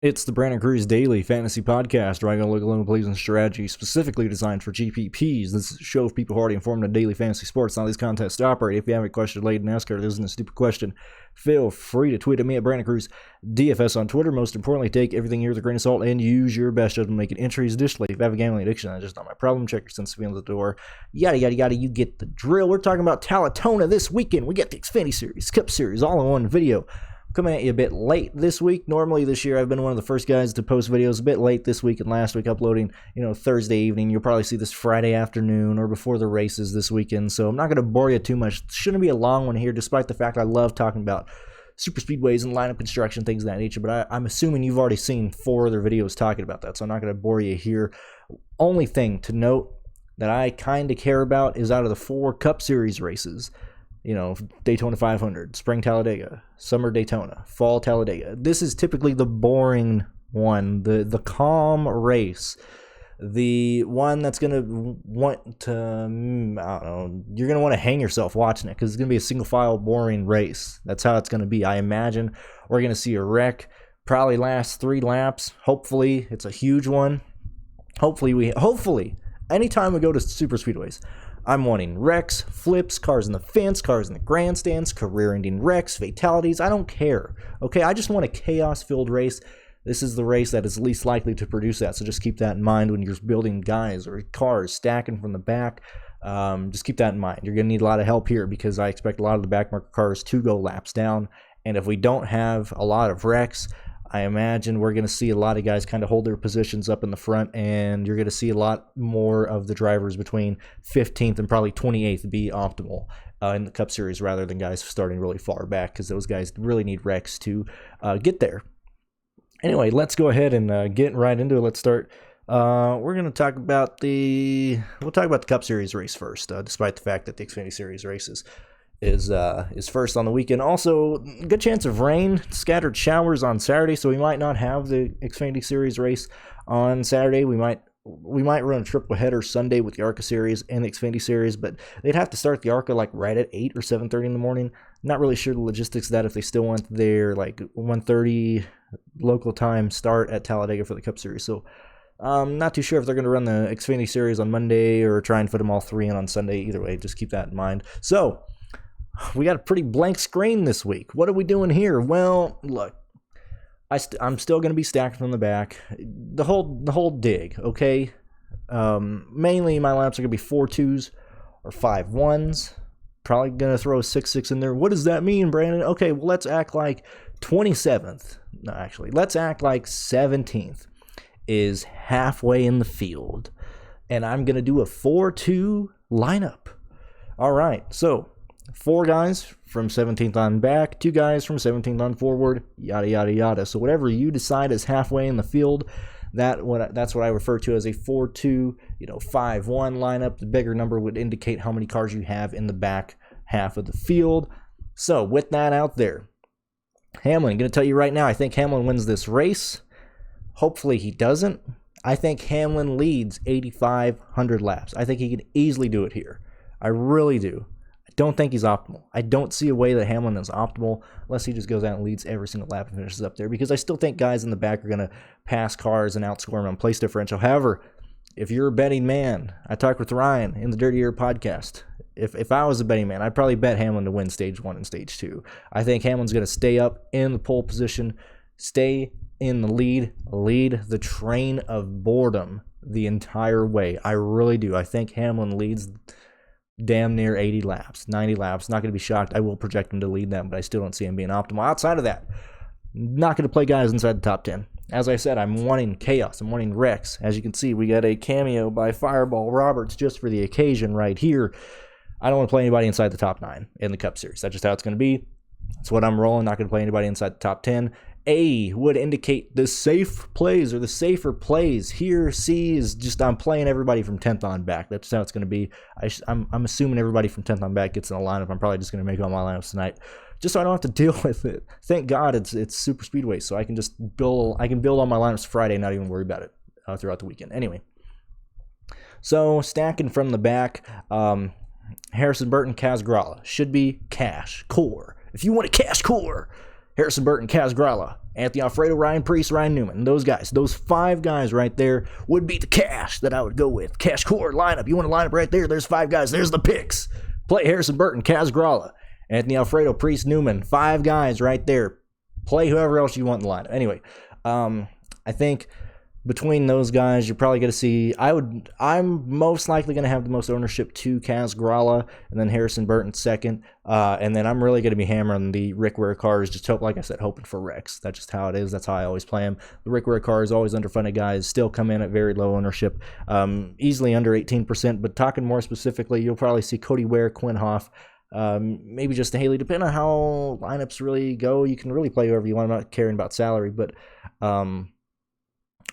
It's the Brandon Cruz Daily Fantasy Podcast, where I'm going to look at limited plays and strategy specifically designed for GPPs. This is a show of people who are already informed of daily fantasy sports, not these contests to operate. If you have a question related to NASCAR, this isn't a stupid question, feel free to tweet at me at BrandonCruzDFS on Twitter. Most importantly, take everything here with a grain of salt and use your best judgment making entries. Additionally, if you have a gambling addiction, that's just not my problem. Check your sense of feeling at the door. Yada, yada, yada. You get the drill. We're talking about Talladega this weekend. We got the Xfinity Series, Cup Series, all in one video. Coming at you a bit late this week. Normally this year I've been one of the first guys to post videos a bit late this week and last week, uploading, Thursday evening. You'll probably see this Friday afternoon or before the races this weekend. So I'm not going to bore you too much. It shouldn't be a long one here, despite the fact I love talking about super speedways and lineup construction, things of that nature. But I'm assuming you've already seen 4 other videos talking about that, so I'm not going to bore you here. Only thing to note that I kind of care about is out of the 4 Cup Series races, Daytona 500, Spring Talladega, Summer Daytona, Fall Talladega. This is typically the boring one, the calm race, the one that's going to want to, you're going to want to hang yourself watching it because it's going to be a single file boring race. That's how it's going to be. I imagine we're going to see a wreck, probably last 3 laps. Hopefully it's a huge one. Hopefully, anytime we go to super speedways, I'm wanting wrecks, flips, cars in the fence, cars in the grandstands, career-ending wrecks, fatalities. I don't care, okay? I just want a chaos-filled race. This is the race that is least likely to produce that, so just keep that in mind when you're building guys or cars stacking from the back. Just keep that in mind. You're going to need a lot of help here because I expect a lot of the backmarker cars to go laps down, and if we don't have a lot of wrecks, I imagine we're going to see a lot of guys kind of hold their positions up in the front, and you're going to see a lot more of the drivers between 15th and probably 28th be optimal in the Cup Series rather than guys starting really far back because those guys really need wrecks to get there. Anyway, let's go ahead and get right into it. Let's start. We're going to talk about the Cup Series race first, despite the fact that the Xfinity Series races is first on the weekend. Also, good chance of rain, scattered showers on Saturday, so we might not have the Xfinity Series race on Saturday. We might run a triple header Sunday with the ARCA Series and the Xfinity Series, but they'd have to start the ARCA like right at 8 or 7:30 in the morning. Not really sure the logistics of that if they still want their like 1:30 local time start at Talladega for the Cup Series. So not too sure if they're going to run the Xfinity Series on Monday or try and fit them all 3 in on Sunday. Either way, just keep that in mind. So we got a pretty blank screen this week. What are we doing here? Well, look, I'm still going to be stacked from the back. The whole dig, okay? Mainly my lineups are going to be 4 2s or 5 1s. Probably going to throw a 6-6 in there. What does that mean, Brandon? Okay, well, let's act like 27th. No, actually, let's act like 17th is halfway in the field. And I'm going to do a 4-2 lineup. All right, so 4 guys from 17th on back, 2 guys from 17th on forward, yada, yada, yada. So whatever you decide is halfway in the field, that's what I refer to as a 4-2, 5-1 lineup. The bigger number would indicate how many cars you have in the back half of the field. So with that out there, Hamlin, going to tell you right now, I think Hamlin wins this race. Hopefully he doesn't. I think Hamlin leads 8,500 laps. I think he can easily do it here. I really do. Don't think he's optimal. I don't see a way that Hamlin is optimal unless he just goes out and leads every single lap and finishes up there, because I still think guys in the back are going to pass cars and outscore them on place differential. However, if you're a betting man, I talked with Ryan in the Dirty Air podcast. If I was a betting man, I'd probably bet Hamlin to win stage 1 and stage 2. I think Hamlin's going to stay up in the pole position, stay in the lead the train of boredom the entire way. I really do. I think Hamlin leads damn near 80 laps, 90 laps. Not going to be shocked. I will project him to lead them, but I still don't see him being optimal. Outside of that, not going to play guys inside the top 10. As I said, I'm wanting chaos. I'm wanting wrecks. As you can see, we got a cameo by Fireball Roberts just for the occasion right here. I don't want to play anybody inside the top 9 in the Cup Series. That's just how it's going to be. That's what I'm rolling. Not going to play anybody inside the top 10. A would indicate the safe plays or the safer plays. Here, C is just I'm playing everybody from 10th on back. That's how it's going to be. I'm assuming everybody from 10th on back gets in the lineup. I'm probably just going to make all my lineups tonight, just so I don't have to deal with it. Thank God it's super speedway, so I can just build. I can build all my lineups Friday, not even worry about it throughout the weekend. Anyway, so stacking from the back, Harrison Burton, Kaz Grala should be cash core. If you want a cash core, Harrison Burton, Kaz Grala, Anthony Alfredo, Ryan Preece, Ryan Newman. Those guys, those 5 guys right there would be the cash that I would go with. Cash core lineup. You want a lineup right there? There's 5 guys. There's the picks. Play Harrison Burton, Kaz Gralla, Anthony Alfredo, Preece, Newman. 5 guys right there. Play whoever else you want in the lineup. Anyway, I think between those guys, you're probably going to see, I'm most likely going to have the most ownership to Kaz Gralla, and then Harrison Burton second, and then I'm really going to be hammering the Rick Ware cars, just like I said, hoping for Rex. That's just how it is. That's how I always play them. The Rick Ware cars, always underfunded guys, still come in at very low ownership, easily under 18%, but talking more specifically, you'll probably see Cody Ware, Quinn Hoff, maybe just a Haley, depending on how lineups really go. You can really play whoever you want. I'm not caring about salary, but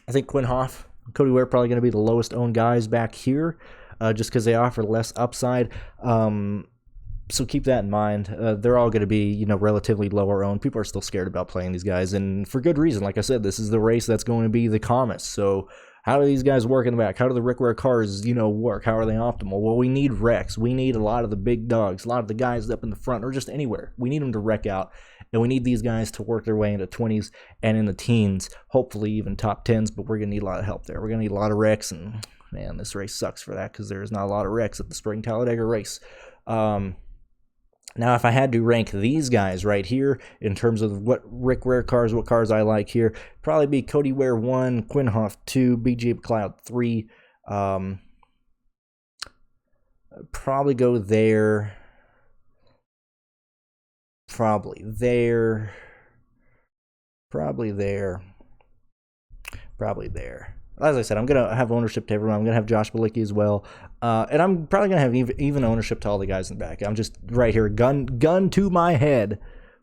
I think Quinn Hoff, Cody Ware probably going to be the lowest owned guys back here, just because they offer less upside. So keep that in mind. They're all going to be, relatively lower owned. People are still scared about playing these guys, and for good reason. Like I said, this is the race that's going to be the Comets. So how do these guys work in the back? How do the Rick Ware cars, work? How are they optimal? Well, we need wrecks. We need a lot of the big dogs, a lot of the guys up in the front, or just anywhere. We need them to wreck out, and we need these guys to work their way into 20s and in the teens, hopefully even top 10s, but we're going to need a lot of help there. We're going to need a lot of wrecks, and, man, this race sucks for that because there's not a lot of wrecks at the Spring Talladega race. Now, if I had to rank these guys right here in terms of what Rick Ware cars, what cars I like here, probably be Cody Ware 1, Quinn Hoff 2, BJ McLeod 3. Probably go there. Probably there. As I said, I'm going to have ownership to everyone. I'm going to have Josh Bilicki as well. And I'm probably going to have even ownership to all the guys in the back. I'm just right here, gun to my head,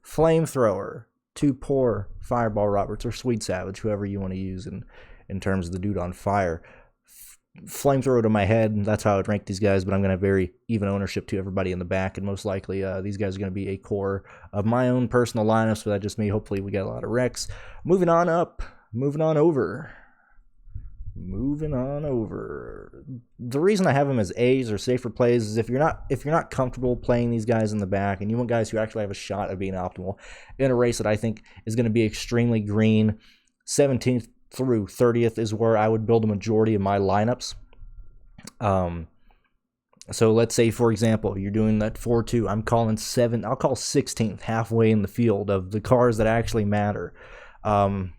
flamethrower to poor Fireball Roberts or Sweet Savage, whoever you want to use in terms of the dude on fire. Flamethrower to my head, that's how I would rank these guys, but I'm going to have very even ownership to everybody in the back, and most likely these guys are going to be a core of my own personal lineup, so that's just me. Hopefully we get a lot of wrecks. Moving on over. The reason I have them as A's or safer plays is if you're not comfortable playing these guys in the back and you want guys who actually have a shot of being optimal in a race that I think is going to be extremely green, 17th through 30th is where I would build a majority of my lineups. So let's say, for example, you're doing that 4-2. I'll call 16th halfway in the field of the cars that actually matter. You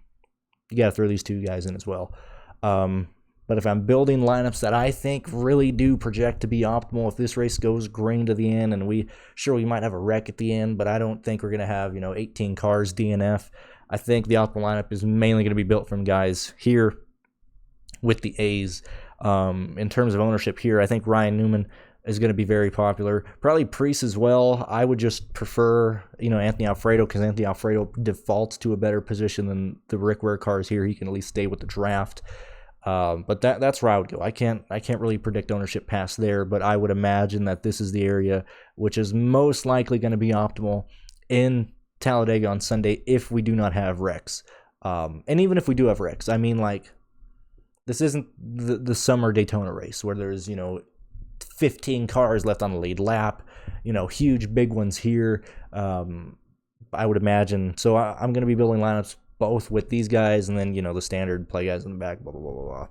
got to throw these 2 guys in as well. But if I'm building lineups that I think really do project to be optimal, if this race goes green to the end, and we might have a wreck at the end, but I don't think we're going to have, 18 cars DNF. I think the optimal lineup is mainly going to be built from guys here with the A's. In terms of ownership here, I think Ryan Newman is going to be very popular. Probably Preece as well. I would just prefer, Anthony Alfredo, because Anthony Alfredo defaults to a better position than the Rick Ware cars here. He can at least stay with the draft. But that's where I would go. I can't really predict ownership past there, but I would imagine that this is the area which is most likely going to be optimal in Talladega on Sunday if we do not have wrecks. And even if we do have wrecks, I mean, this isn't the summer Daytona race where there's, 15 cars left on the lead lap, huge big ones here. I would imagine. So I'm going to be building lineups both with these guys and then, the standard play guys in the back, blah, blah, blah, blah, blah.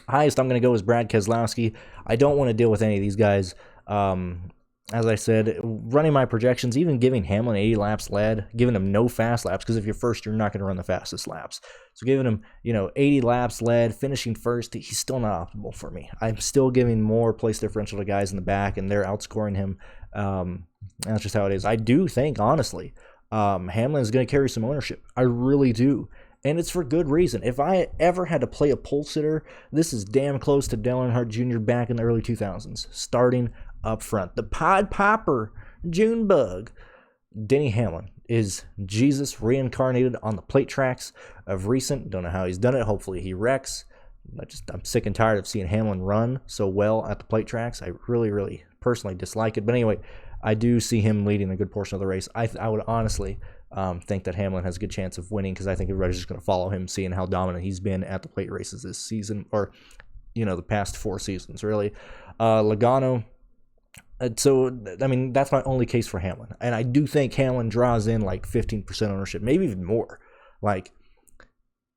Highest I'm going to go is Brad Keselowski. I don't want to deal with any of these guys. As I said, running my projections, even giving Hamlin 80 laps led, giving him no fast laps, because if you're first, you're not going to run the fastest laps. So giving him, 80 laps led, finishing first, he's still not optimal for me. I'm still giving more place differential to guys in the back, and they're outscoring him. That's just how it is. I do think, honestly, Hamlin is going to carry some ownership. I really do. And it's for good reason. If I ever had to play a pole sitter, this is damn close to Dale Earnhardt Jr. back in the early 2000s, starting up front. The Pied Piper, Junebug. Denny Hamlin is Jesus reincarnated on the plate tracks of recent. Don't know how he's done it. Hopefully he wrecks. I'm sick and tired of seeing Hamlin run so well at the plate tracks. I really, really personally dislike it. But anyway, I do see him leading a good portion of the race. I would honestly think that Hamlin has a good chance of winning, because I think everybody's just going to follow him, seeing how dominant he's been at the plate races this season, or, the past 4 seasons, really. Logano. So, I mean, that's my only case for Hamlin. And I do think Hamlin draws in 15% ownership, maybe even more. Like,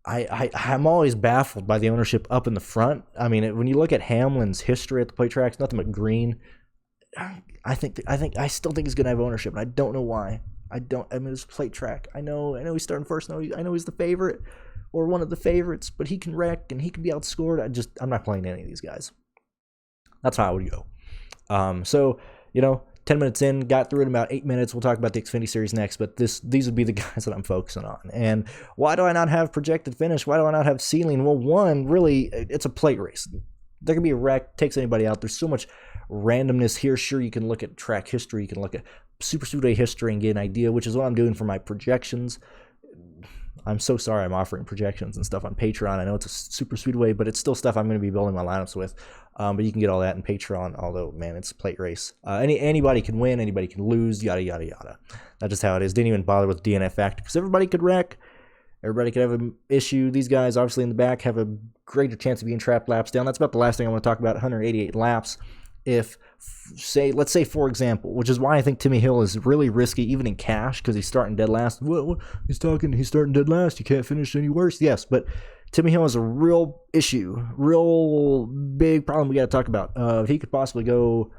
I'm always baffled by the ownership up in the front. I mean, when you look at Hamlin's history at the plate tracks, nothing but green. I still think he's gonna have ownership, and I don't know why. I mean, it's plate track. I know he's starting first. I know he's the favorite or one of the favorites, but he can wreck and he can be outscored. I'm not playing any of these guys. That's how I would go. So 10 minutes in, got through it in about 8 minutes. We'll talk about the Xfinity Series next, but these would be the guys that I'm focusing on. And why do I not have projected finish? Why do I not have ceiling? Well, one, really, it's a plate race. There can be a wreck, takes anybody out. There's so much randomness here. Sure, you can look at track history, you can look at Super Speedway history and get an idea, which is what I'm doing for my projections. I'm so sorry I'm offering projections and stuff on Patreon. I know it's a Super Speedway, but it's still stuff I'm going to be building my lineups with. But you can get all that in Patreon, although, man, it's a plate race. Anybody can win, anybody can lose, yada, yada, yada. That's just how it is. Didn't even bother with DNF factor because everybody could wreck. Everybody could have an issue. These guys, obviously, in the back have a greater chance of being trapped laps down. That's about the last thing I want to talk about, 188 laps. If, let's say, for example, which is why I think Timmy Hill is really risky, even in cash, because he's starting dead last. What? He's starting dead last. You can't finish any worse. Yes, but Timmy Hill is a real issue, real big problem we got to talk about. He could possibly go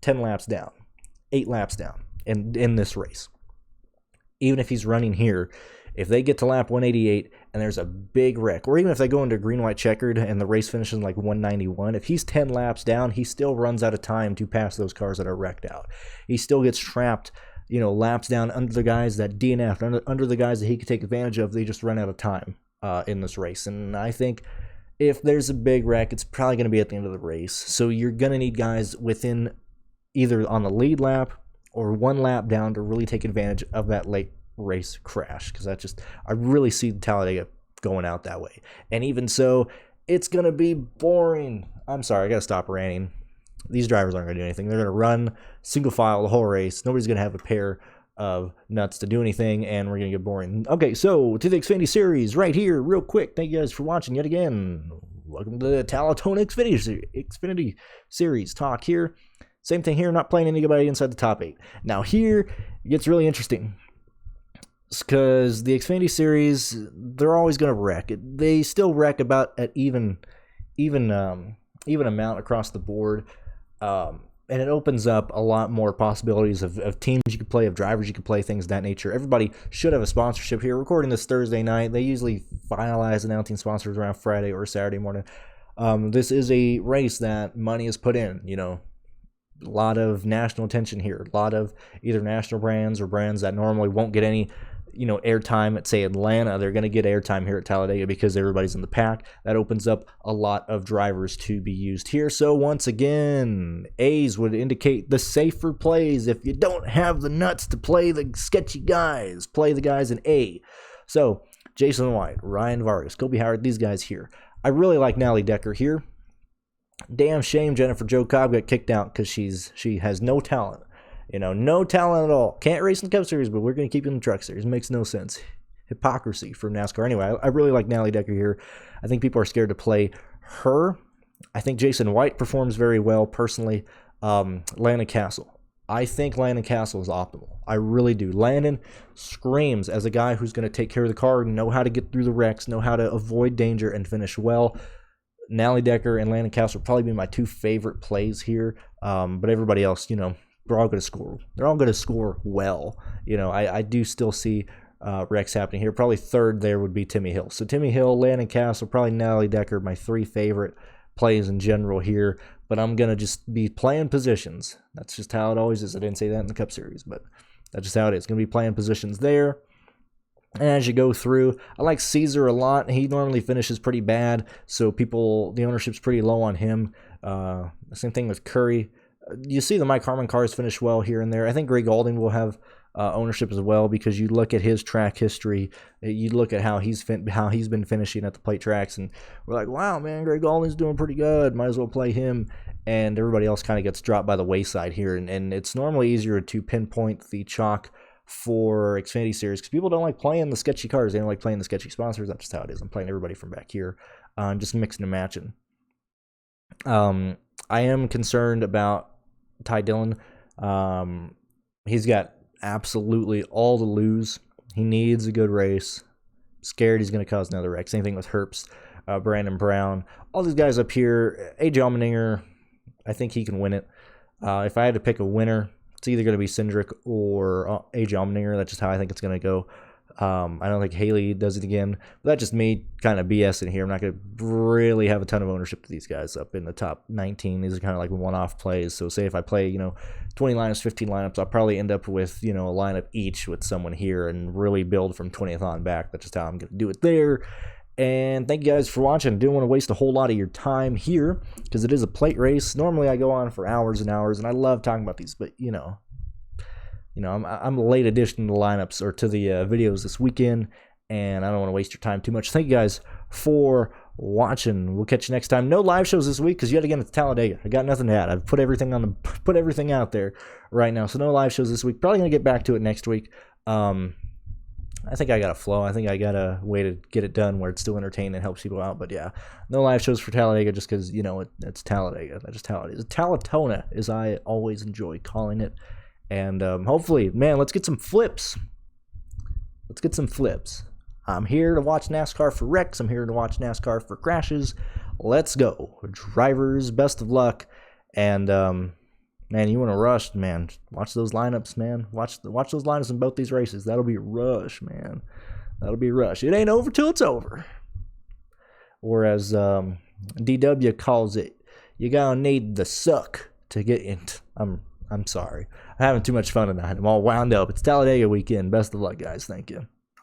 10 laps down, 8 laps down in this race. Even if he's running here, if they get to lap 188 and there's a big wreck, or even if they go into green-white checkered and the race finishes like 191, if he's 10 laps down, he still runs out of time to pass those cars that are wrecked out. He still gets trapped, laps down under the guys that DNF, under the guys that he could take advantage of. They just run out of time in this race. And I think if there's a big wreck, it's probably going to be at the end of the race. So you're going to need guys within either on the lead lap or one lap down to really take advantage of that late race crash, because I really see the Talladega going out that way. And even so, it's going to be boring. I'm sorry, I got to stop ranting. These drivers aren't going to do anything. They're going to run single file the whole race. Nobody's going to have a pair of nuts to do anything, and we're going to get boring. Okay, so to the Xfinity Series right here, real quick. Thank you guys for watching yet again. Welcome to the Talladega Xfinity Series talk here. Same thing here, not playing anybody inside the top 8. Now here, it gets really interesting, because the Xfinity Series, they're always going to wreck. They still wreck about at even amount across the board, and it opens up a lot more possibilities of teams you could play, of drivers you could play, things of that nature. Everybody should have a sponsorship here. Recording this Thursday night, they usually finalize announcing sponsors around Friday or Saturday morning. This is a race that money is put in, a lot of national attention here, a lot of either national brands or brands that normally won't get any airtime at, say, Atlanta. They're going to get airtime here at Talladega because everybody's in the pack. That opens up a lot of drivers to be used here. So once again, A's would indicate the safer plays. If you don't have the nuts to play the sketchy guys, play the guys in A. So Jason White, Ryan Vargas, Kobe Howard, these guys here. I really like Nally Decker here. Damn shame Jennifer Jo Cobb got kicked out because she has no talent. No talent at all. Can't race in the Cup Series, but we're going to keep you in the Truck Series. Makes no sense. Hypocrisy from NASCAR. Anyway, I really like Nally Decker here. I think people are scared to play her. I think Jason White performs very well, personally. Landon Castle. I think Landon Castle is optimal. I really do. Landon screams as a guy who's going to take care of the car, know how to get through the wrecks, know how to avoid danger, and finish well. Nally Decker and Landon Castle will probably be my two favorite plays here. But everybody else, they're all going to score. They're all going to score well. I do still see wrecks happening here. Probably third there would be Timmy Hill. So Timmy Hill, Landon Castle, probably Nally Decker, my three favorite plays in general here. But I'm going to just be playing positions. That's just how it always is. I didn't say that in the Cup Series, but that's just how it is. Going to be playing positions there. And as you go through, I like Caesar a lot. He normally finishes pretty bad, so the ownership's pretty low on him. Same thing with Curry. You see the Mike Harmon cars finish well here and there. I think Greg Galding will have ownership as well, because you look at his track history, you look at how he's been finishing at the plate tracks, and we're like, wow, man, Greg Galding's doing pretty good. Might as well play him. And everybody else kind of gets dropped by the wayside here, and it's normally easier to pinpoint the chalk for Xfinity Series because people don't like playing the sketchy cars. They don't like playing the sketchy sponsors. That's just how it is. I'm playing everybody from back here, just mixing and matching. I am concerned about Ty Dillon. He's got absolutely all to lose. He needs a good race. Scared he's going to cause another wreck. Same thing with Herbst, Brandon Brown. All these guys up here. AJ Allmendinger, I think he can win it. If I had to pick a winner, it's either going to be Cindric or AJ Allmendinger. That's just how I think it's going to go. I don't think Haley does it again. But that's just me kind of BSing here. I'm not going to really have a ton of ownership to these guys up in the top 19. These are kind of like one-off plays. So say if I play, 20 lineups, 15 lineups, I'll probably end up with, a lineup each with someone here and really build from 20th on back. That's just how I'm going to do it there. And thank you guys for watching. I didn't want to waste a whole lot of your time here because it is a plate race. Normally I go on for hours and hours, and I love talking about these, but I'm a late addition to the lineups or to the videos this weekend, and I don't want to waste your time too much. Thank you guys for watching. We'll catch you next time. No live shows this week because yet again it's Talladega. I got nothing to add. I've put everything out there right now, so no live shows this week. Probably gonna get back to it next week. I think I got a flow. I think I got a way to get it done where it's still entertaining and helps people out. But yeah, no live shows for Talladega just because it's Talladega. That's just how it is. Talatona, as I always enjoy calling it. And hopefully, man, let's get some flips. I'm here to watch NASCAR for wrecks. I'm here to watch NASCAR for crashes. Let's go. Drivers, best of luck. And, man, you want to rush, man. Watch those lineups, man. Watch those lineups in both these races. That'll be a rush, man. That'll be a rush. It ain't over till it's over. Or as DW calls it, you gotta need the suck to get in. I'm sorry. I'm having too much fun tonight. I'm all wound up. It's Talladega weekend. Best of luck, guys. Thank you.